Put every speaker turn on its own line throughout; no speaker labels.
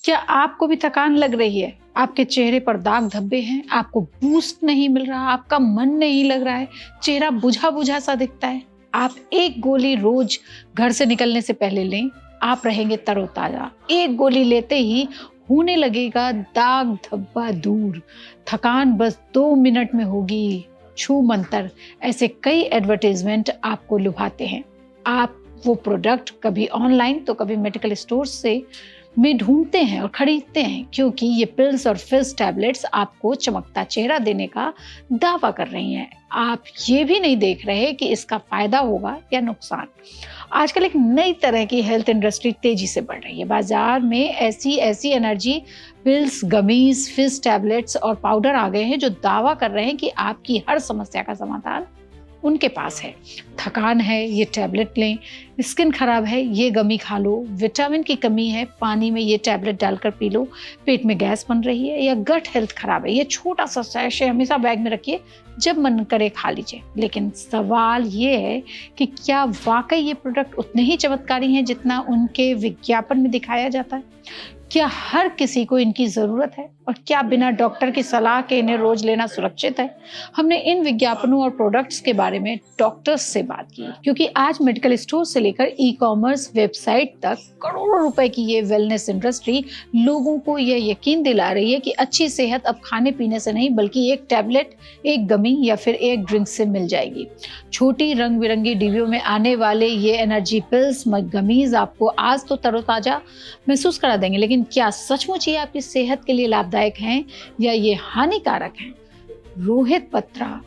क्या आपको भी थकान लग रही है? आपके चेहरे पर दाग धब्बे हैं, आपको बूस्ट नहीं मिल रहा, आपका मन नहीं लग रहा है, चेहरा बुझा-बुझा सा दिखता है? आप एक गोली रोज घर से निकलने से पहले लें, आप रहेंगे तरोताजा। एक गोली लेते ही होने लगेगा दाग धब्बा दूर, थकान बस 2 मिनट में होगी, छू मंतर। ऐसे कई एडवर्टाइजमेंट आपको लुभाते हैं। आप वो प्रोडक्ट कभी ऑनलाइन तो कभी मेडिकल स्टोर से में ढूंढते हैं और खरीदते हैं, क्योंकि ये पिल्स और फिज टैबलेट्स आपको चमकता चेहरा देने का दावा कर रही हैं। आप ये भी नहीं देख रहे कि इसका फायदा होगा या नुकसान। आजकल एक नई तरह की हेल्थ इंडस्ट्री तेजी से बढ़ रही है। बाजार में ऐसी ऐसी एनर्जी पिल्स, गमीज, फिज टैबलेट्स और पाउडर आ गए हैं जो दावा कर रहे हैं कि आपकी हर समस्या का समाधान उनके पास है। थकान है, ये टैबलेट लें। स्किन खराब है, ये गमी खा लो। विटामिन की कमी है, पानी में ये टैबलेट डालकर पी लो। पेट में गैस बन रही है या गट हेल्थ खराब है, ये छोटा सा सैशे हमेशा बैग में रखिए, जब मन करे खा लीजिए। लेकिन सवाल ये है कि क्या वाकई ये प्रोडक्ट उतने ही चमत्कारी हैं जितना उनके विज्ञापन में दिखाया जाता है? क्या हर किसी को इनकी ज़रूरत है? और क्या बिना डॉक्टर की सलाह के इन्हें रोज लेना सुरक्षित है? हमने इन विज्ञापनों और प्रोडक्ट्स के बारे में डॉक्टर्स से बात की, क्योंकि आज मेडिकल स्टोर से लेकर ई-कॉमर्स वेबसाइट तक करोड़ों रुपए की ये वेलनेस इंडस्ट्री लोगों को यह यकीन दिला रही है कि अच्छी सेहत अब खाने पीने से नहीं, बल्कि एक टैबलेट, एक गमी या फिर एक ड्रिंक से मिल जाएगी। छोटी रंग बिरंगी डिब्बियों में आने वाले ये एनर्जी पिल्स, गमीज आपको आज तो तरोताजा महसूस करा देंगे, लेकिन क्या सचमुच ये आपकी सेहत के लिए लाभदायक हैं या ये हानिकारक हैं? रोहित पत्रा,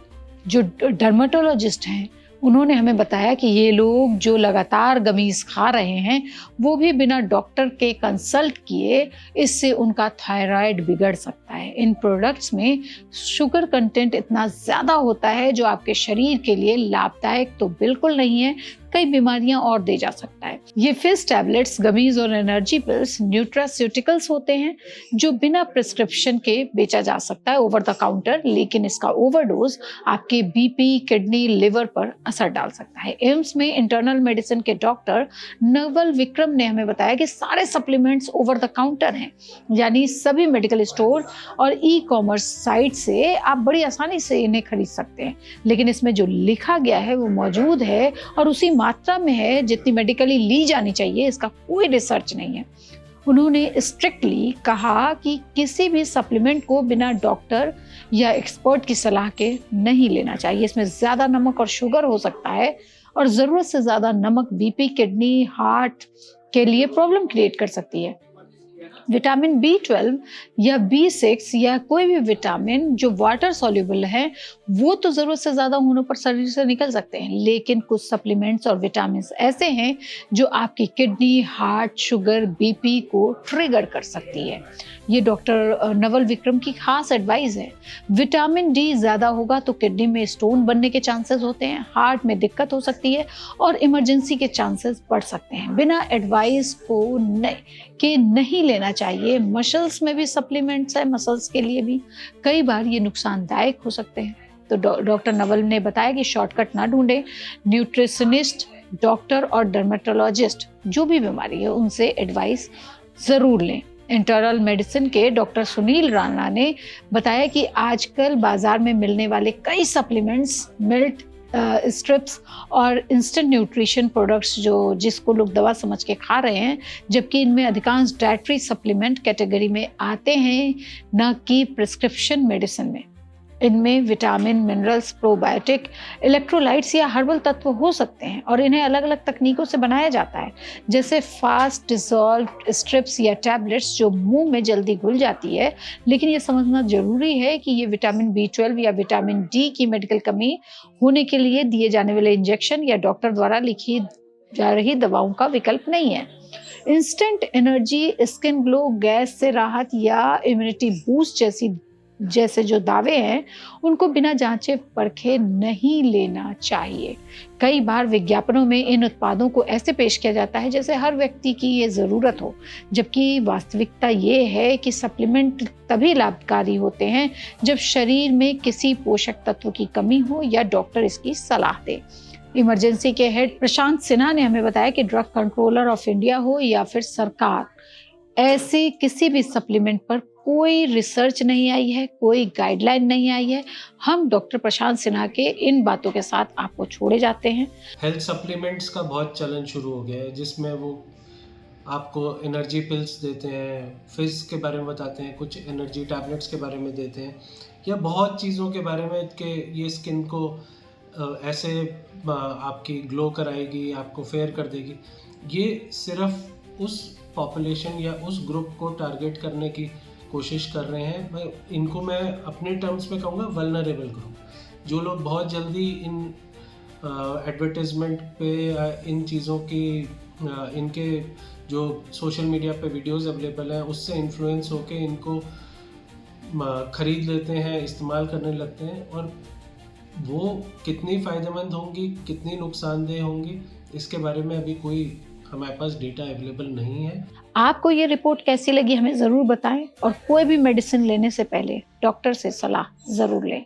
जो डर्मेटोलॉजिस्ट हैं, उन्होंने हमें बताया कि ये लोग जो लगातार गमीज खा रहे हैं, वो भी बिना डॉक्टर के कंसल्ट किए, इससे उनका थायराइड बिगड़ सकता है। इन प्रोडक्ट्स में शुगर कंटेंट इतना ज़्यादा होता है जो आपके शरीर के लिए लाभदायक तो बिल्कुल नहीं है, कई बीमारियां और दे जा सकता है। ये फिज टैबलेट्स, गमीज और एनर्जी पिल्स न्यूट्रास्यूटिकल्स होते हैं जो बिना प्रिस्क्रिप्शन के बेचा जा सकता है ओवर द काउंटर, लेकिन इसका ओवरडोज आपके बीपी, किडनी, लिवर पर असर डाल सकता है। एम्स में इंटरनल मेडिसिन के डॉक्टर नवल विक्रम ने हमें बताया कि सारे सप्लीमेंट्स ओवर द काउंटर हैं, यानी सभी मेडिकल स्टोर और ई-कॉमर्स साइट से आप बड़ी आसानी से इन्हें खरीद सकते हैं। लेकिन इसमें जो लिखा गया है वो मौजूद है और उसी मात्रा में है जितनी मेडिकली ली जानी चाहिए। इसका कोई रिसर्च नहीं है। उन्होंने स्ट्रिक्टली कहा कि किसी भी सप्लीमेंट को बिना डॉक्टर या एक्सपर्ट की सलाह के नहीं लेना चाहिए। इसमें ज़्यादा नमक और शुगर हो सकता है और ज़रूरत से ज़्यादा नमक बीपी, किडनी, हार्ट के लिए प्रॉब्लम क्रिएट कर सकती है। विटामिन B12 या B6 या कोई भी विटामिन जो वाटर सॉल्युबल है, वो तो ज़रूरत से ज़्यादा होने पर शरीर से निकल सकते हैं, लेकिन कुछ सप्लीमेंट्स और विटामिन ऐसे हैं जो आपकी किडनी, हार्ट, शुगर, बीपी को ट्रिगर कर सकती है। ये डॉक्टर नवल विक्रम की खास एडवाइस है। विटामिन D ज़्यादा होगा तो किडनी में स्टोन बनने के चांसेस होते हैं, हार्ट में दिक्कत हो सकती है और इमरजेंसी के चांसेस बढ़ सकते हैं। बिना एडवाइस को नहीं लेना चाहिए। मसल्स में भी सप्लीमेंट्स है, मसल्स के लिए भी कई बार ये नुकसानदायक हो सकते हैं। तो डॉक्टर नवल ने बताया कि शॉर्टकट ना ढूंढें, न्यूट्रिशनिस्ट, डॉक्टर और डर्मेटोलॉजिस्ट, जो भी बीमारी है उनसे एडवाइस ज़रूर लें। इंटरनल मेडिसिन के डॉक्टर सुनील राणा ने बताया कि आजकल बाजार में मिलने वाले कई सप्लीमेंट्स, मिल्क स्ट्रिप्स और इंस्टेंट न्यूट्रिशन प्रोडक्ट्स जिसको लोग दवा समझ के खा रहे हैं, जबकि इनमें अधिकांश डाइटरी सप्लीमेंट कैटेगरी में आते हैं, न कि प्रिस्क्रिप्शन मेडिसिन में। इनमें विटामिन, मिनरल्स, प्रोबायोटिक, इलेक्ट्रोलाइट्स या हर्बल तत्व हो सकते हैं और इन्हें अलग अलग तकनीकों से बनाया जाता है, जैसे फास्ट डिसॉल्व स्ट्रिप्स या टैबलेट्स जो मुंह में जल्दी घुल जाती है। लेकिन ये समझना जरूरी है कि ये विटामिन B12 या विटामिन D की मेडिकल कमी होने के लिए दिए जाने वाले इंजेक्शन या डॉक्टर द्वारा लिखी जा रही दवाओं का विकल्प नहीं है। Instant energy, skin glow, gas से राहत या इम्यूनिटी बूस्ट जैसे जो दावे हैं, उनको बिना जांचे परखे नहीं लेना चाहिए। कई बार विज्ञापनों में इन उत्पादों को ऐसे पेश किया जाता है जैसे हर व्यक्ति की ये ज़रूरत हो, जबकि वास्तविकता ये है कि सप्लीमेंट तभी लाभकारी होते हैं जब शरीर में किसी पोषक तत्व की कमी हो या डॉक्टर इसकी सलाह दे। इमरजेंसी के हेड प्रशांत सिन्हा ने हमें बताया कि ड्रग कंट्रोलर ऑफ इंडिया हो या फिर सरकार, ऐसे किसी भी सप्लीमेंट पर कोई रिसर्च नहीं आई है, कोई गाइडलाइन नहीं आई है। हम डॉक्टर प्रशांत सिन्हा के इन बातों के साथ आपको छोड़े जाते हैं।
हेल्थ सप्लीमेंट्स का बहुत चलन शुरू हो गया है, जिसमें वो आपको एनर्जी पिल्स देते हैं, फिज़ के बारे में बताते हैं, कुछ एनर्जी टैबलेट्स के बारे में देते हैं, या बहुत चीज़ों के बारे में कि ये स्किन को ऐसे आपकी ग्लो कराएगी, आपको फेयर कर देगी। ये सिर्फ उस पॉपुलेशन या उस ग्रुप को टारगेट करने की कोशिश कर रहे हैं। इनको मैं अपने टर्म्स में कहूँगा वल्नरेबल ग्रुप, जो लोग बहुत जल्दी इन एडवर्टाइजमेंट पे इन चीज़ों की इनके जो सोशल मीडिया पे वीडियोस अवेलेबल हैं उससे इन्फ्लुएंस होके इनको ख़रीद लेते हैं, इस्तेमाल करने लगते हैं, और वो कितनी फ़ायदेमंद होंगी, कितनी नुकसानदेह होंगी, इसके बारे में अभी कोई हमारे पास डेटा अवेलेबल नहीं है।
आपको ये रिपोर्ट कैसी लगी हमें ज़रूर बताएं, और कोई भी मेडिसिन लेने से पहले डॉक्टर से सलाह ज़रूर लें।